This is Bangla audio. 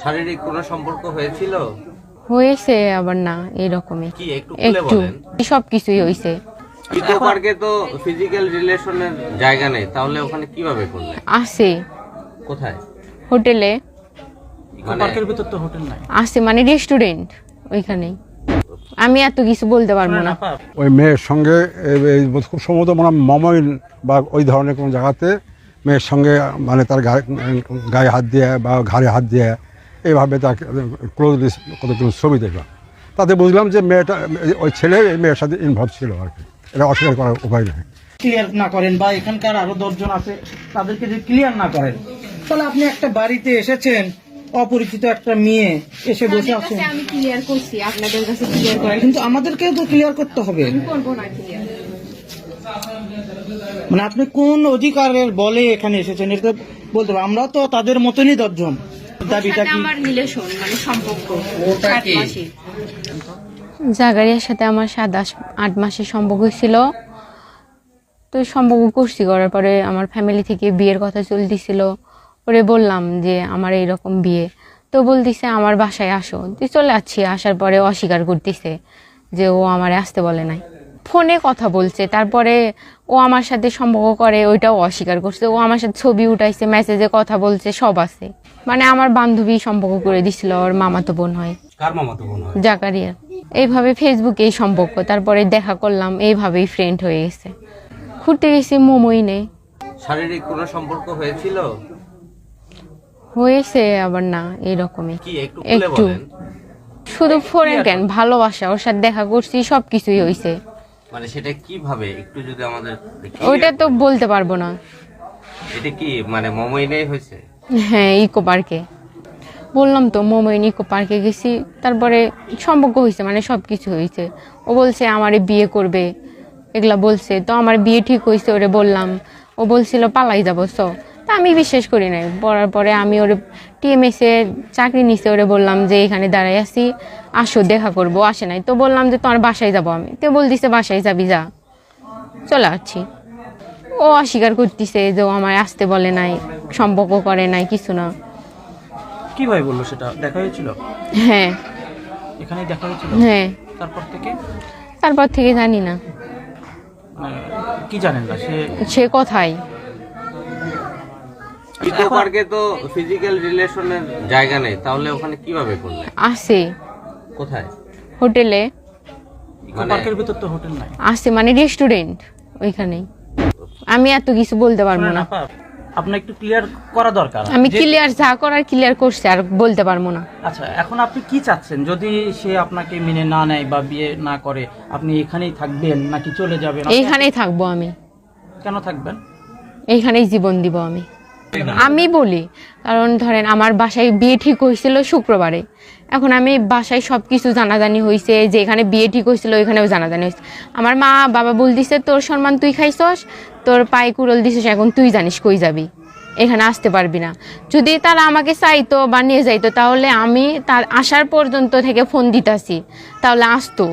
শারীরিক কোনো সম্পর্ক হয়েছিল? হয়েছে আবার না, এরকমই কি একটু খুলে একটু বলেন। সবকিছুই হয়েছে। ইকো পার্কে তো ফিজিক্যাল রিলেশনের জায়গা নেই, তাহলে ওখানে কিভাবে করলে? আছে কোথায়? হোটেলে ইকো পার্কের ভিতর তো হোটেল নাই। আছে, মানে রেস্টুরেন্ট ওইখানেই। আমি এত কিছু বলতে পারবো না। ওই মেয়ের সঙ্গে খুব সম্ভবত মানে মমইন বা ওই ধরনের কোনো জায়গাতে মেয়ের সঙ্গে মানে তার গায়ে হাত দিয়ে বা ঘাড়ে হাত দিয়ে এইভাবে তাকে ক্লোজলি কতগুলো ছবি দেখলাম, তাতে বুঝলাম যে মেয়েটা ওই ছেলে এই মেয়ের সাথে ইনভলভ ছিল আর কি। এটা অস্বীকার করার উপায় নেই। ক্লিয়ার না করেন বা এখানকার আরো 10 জন আছে তাদেরকে যদি ক্লিয়ার না করেন, তাহলে আপনি একটা বাড়িতে এসেছেন, অপরিচিত একটা মেয়ে এসে বসে আছেন। আমি ক্লিয়ার করছি, আপনাদের কাছে ক্লিয়ার করেন, কিন্তু আমাদেরকেও তো ক্লিয়ার করতে হবে। করবো না ক্লিয়ার। মানে আপনি কোন অধিকারের বলে এখানে এসেছেন এটা বলতে হবে। আমরাও তো তাদের মতনই 10 জন। দাবিটা কি? আমার রিলেশন মানে সম্পর্ক। ওটা কি? জাগারিয়ার সাথে আমার 7-8 মাসের সম্পর্ক ছিল। তো সম্পর্ক করছি, করার পরে আমার ফ্যামিলি থেকে বিয়ের কথা চলতেছিল। ওরে বললাম যে আমার এইরকম বিয়ে, তো বলতেছে আমার বাসায় আসো। তুই চলে যাচ্ছি, আসার পরে অস্বীকার করতেছে যে ও আমারে আসতে বলে নাই। ফোনে কথা বলছে, তারপরে ও আমার সাথে সম্পর্ক করে ওইটাও অস্বীকার করছে। ও আমার সাথে ছবি উঠাইছে, মেসেজে কথা বলছে, সব আছে। মানে আমার বান্ধবী সম্পর্ক করে দিছিল, ওর মামাতো বোন হয়। কার মামাতো বোন হয়? জাকারিয়া। এইভাবে ফেসবুকে এই সম্পর্ক, তারপরে দেখা করলাম, এইভাবেই ফ্রেন্ড হয়ে গেছে। ঘুরতে গেছি মোমোই নেই। শারীরিক কোনো সম্পর্ক হয়েছিল? হয়েছে আবার না, এরকমই কি একটু খুলে একটু বলেন। শুধু ফোরেন কেন, ভালোবাসা, ওর সাথে দেখা করছি, সবকিছুই হয়েছে। মানে সেটা কিভাবে একটু যদি আমাদের ওইটা তো বলতে পারবো না। এটা কি মানে মমইনেই হয়েছে? হ্যাঁ, ইকো পার্কে। বললাম তো মোমোইন ইকো পার্কে গেছি, তারপরে সম্পর্ক হয়েছে, মানে সবকিছু হয়েছে। ও বলছে আমারে বিয়ে করবে, এগুলা বলছে। তো আমার বিয়ে ঠিক হয়েছে, ওরে বললাম। ও বলছিল পালাই যাবো, তা আমি বিশ্বাস করি নাই। পড়ার পরে আমি ওরে টিএমএসে চাকরি নিছে, ওরে বললাম যে এখানে দাঁড়াই আছি, আসো দেখা করবো, আসে নাই। তো বললাম যে তোমার বাসায় যাবো আমি, তো বলতেছে বাসায় যাবি, যা। চলে আসছি। ও অস্বীকার করতেছে যে ও আমায় আসতে বলে নাই, সম্পর্ক করে নাই, কিছু না। কিভাবে বললো সেটা? দেখা হয়েছিল? হ্যাঁ এখানেই দেখা হয়েছিল? হ্যাঁ। তারপর থেকে জানি না কি জানেন না সে কোথায়। ইকো পার্কে তো ফিজিক্যাল রিলেশনের জায়গা নেই, তাহলে ওখানে কিভাবে করলে? আছে কোথায়? হোটেলে ইকো পার্কের ভিতর তো হোটেল নাই। আছে, মানে রেস্টুরেন্ট ওইখানেই। আমি এত কিছু বলতে পারবো না। আপনার একটু ক্লিয়ার করা দরকার। আমি ক্লিয়ার যা করার ক্লিয়ার করছি, আর বলতে পারবো না। আচ্ছা, এখন আপনি কি চাচ্ছেন? যদি সে আপনাকে মেনে না নেয় বা বিয়ে না করে, আপনি এখানেই থাকবেন নাকি চলে যাবেন? এইখানেই থাকবো আমি। কেন থাকবেন? এইখানেই জীবন দিব আমি। আমি বলি, কারণ ধরেন আমার বাসায় বিয়ে ঠিক হয়েছিল শুক্রবারে। এখন আমি বাসায় সবকিছু জানাজানি হয়েছে, যে এখানে বিয়ে ঠিক হয়েছিল ওইখানেও জানাজানি হয়েছে। আমার মা বাবা বলতেছে তোর সম্মান তুই খাইছস, তোর পায়ে কুড়ল দিছিস, এখন তুই জানিস কই যাবি, এখানে আসতে পারবি না। যদি তারা আমাকে চাইতো বা নিয়ে যাইতো, তাহলে আমি তার আসার পর্যন্ত থেকে ফোন দিতাছি, তাহলে আসতো।